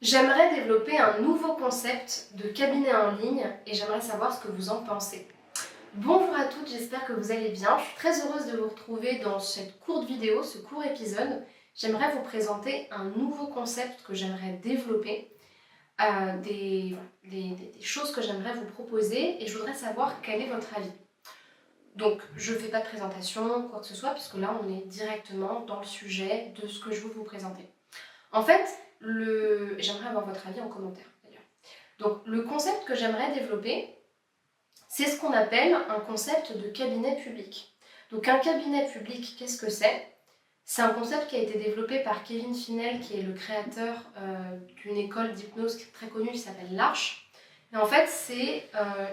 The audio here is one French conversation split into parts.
J'aimerais développer un nouveau concept de cabinet en ligne et j'aimerais savoir ce que vous en pensez. Bonjour à toutes, j'espère que vous allez bien. Je suis très heureuse de vous retrouver dans cette courte vidéo, ce court épisode. J'aimerais vous présenter un nouveau concept que j'aimerais développer, des choses que j'aimerais vous proposer et je voudrais savoir quel est votre avis. Donc, je ne fais pas de présentation, quoi que ce soit, puisque là, on est directement dans le sujet de ce que je veux vous présenter. En fait, j'aimerais avoir votre avis en commentaire d'ailleurs. Donc le concept que j'aimerais développer, c'est ce qu'on appelle un concept de cabinet public. Donc un cabinet public, qu'est-ce que c'est? C'est un concept qui a été développé par Kevin Finel, qui est le créateur d'une école d'hypnose très connue qui s'appelle l'Arche. Et en fait, c'est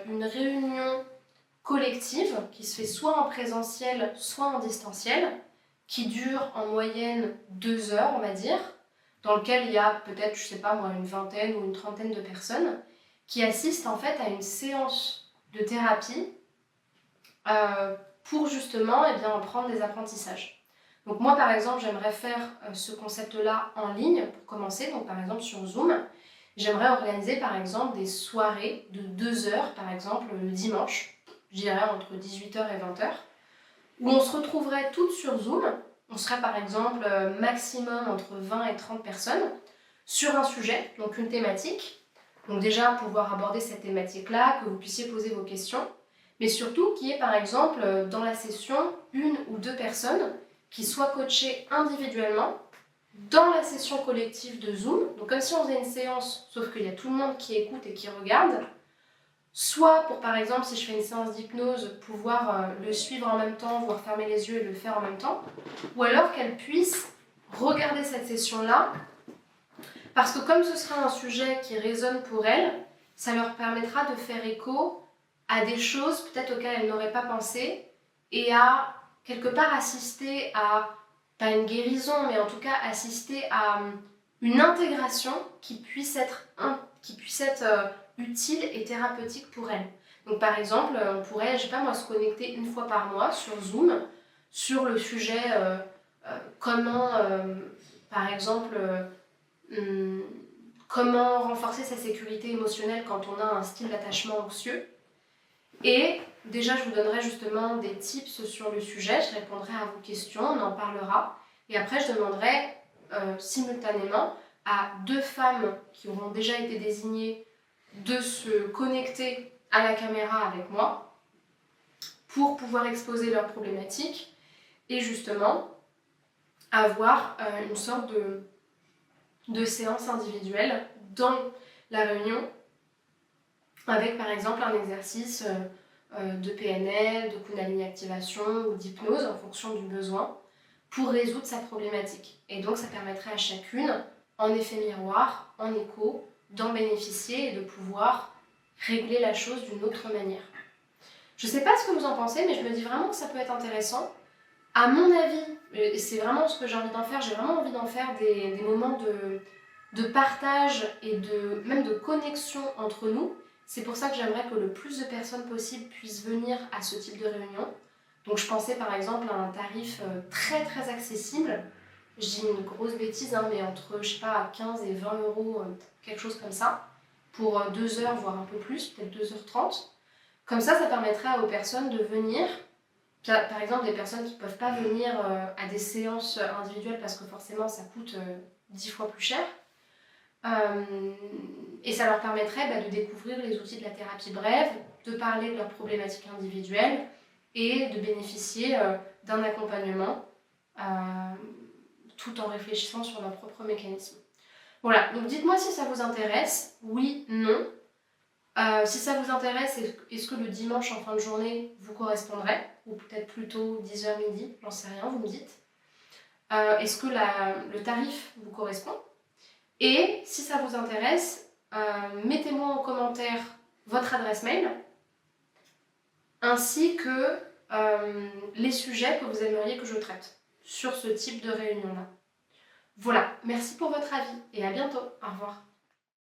une réunion collective qui se fait soit en présentiel, soit en distanciel, qui dure en moyenne 2 heures, on va dire, dans lequel il y a peut-être, je sais pas moi, une vingtaine ou une trentaine de personnes qui assistent en fait à une séance de thérapie pour justement en prendre des apprentissages. Donc moi par exemple, j'aimerais faire ce concept-là en ligne pour commencer, donc par exemple sur Zoom. J'aimerais organiser par exemple des soirées de 2 heures, par exemple le dimanche, je dirais entre 18h et 20h, où on se retrouverait toutes sur Zoom. On serait par exemple maximum entre 20 et 30 personnes sur un sujet, donc une thématique. Donc déjà pouvoir aborder cette thématique-là, que vous puissiez poser vos questions, mais surtout qu'il y ait par exemple dans la session une ou deux personnes qui soient coachées individuellement dans la session collective de Zoom. Donc comme si on faisait une séance, sauf qu'il y a tout le monde qui écoute et qui regarde. Soit pour, par exemple, si je fais une séance d'hypnose, pouvoir le suivre en même temps, voire fermer les yeux et le faire en même temps. Ou alors qu'elle puisse regarder cette session-là, parce que comme ce sera un sujet qui résonne pour elle, ça leur permettra de faire écho à des choses peut-être auxquelles elles n'auraient pas pensé et à quelque part assister à, pas une guérison, mais en tout cas assister à une intégration qui puisse être utile et thérapeutique pour elle. Donc par exemple, on pourrait, je sais pas moi, se connecter une fois par mois sur Zoom sur le sujet comment, par exemple, comment renforcer sa sécurité émotionnelle quand on a un style d'attachement anxieux. Et déjà, je vous donnerai justement des tips sur le sujet, je répondrai à vos questions, on en parlera. Et après, je demanderai simultanément à 2 femmes qui auront déjà été désignées de se connecter à la caméra avec moi pour pouvoir exposer leurs problématiques et justement avoir une sorte de séance individuelle dans la réunion avec par exemple un exercice de PNL, de Kundalini Activation ou d'hypnose en fonction du besoin pour résoudre sa problématique. Et donc ça permettrait à chacune, en effet miroir, en écho, d'en bénéficier et de pouvoir régler la chose d'une autre manière. Je ne sais pas ce que vous en pensez, mais je me dis vraiment que ça peut être intéressant. À mon avis, et c'est vraiment ce que j'ai envie d'en faire, j'ai vraiment envie d'en faire des moments de partage et même de connexion entre nous. C'est pour ça que j'aimerais que le plus de personnes possible puissent venir à ce type de réunion. Donc je pensais par exemple à un tarif très très accessible. Je dis une grosse bêtise, hein, mais entre, je sais pas, 15 et 20 euros, quelque chose comme ça, pour 2 heures, voire un peu plus, peut-être 2h30. Comme ça permettrait aux personnes de venir, par exemple des personnes qui ne peuvent pas venir à des séances individuelles parce que forcément ça coûte 10 fois plus cher. Et ça leur permettrait de découvrir les outils de la thérapie brève, de parler de leurs problématiques individuelles et de bénéficier d'un accompagnement tout en réfléchissant sur leur propre mécanisme. Voilà, donc dites-moi si ça vous intéresse, oui, non. Si ça vous intéresse, est-ce que le dimanche en fin de journée vous correspondrait? Ou peut-être plutôt 10h midi, j'en sais rien, vous me dites. Est-ce que le tarif vous correspond? Et si ça vous intéresse, mettez-moi en commentaire votre adresse mail ainsi que les sujets que vous aimeriez que je traite sur ce type de réunion-là. Voilà, merci pour votre avis et à bientôt. Au revoir.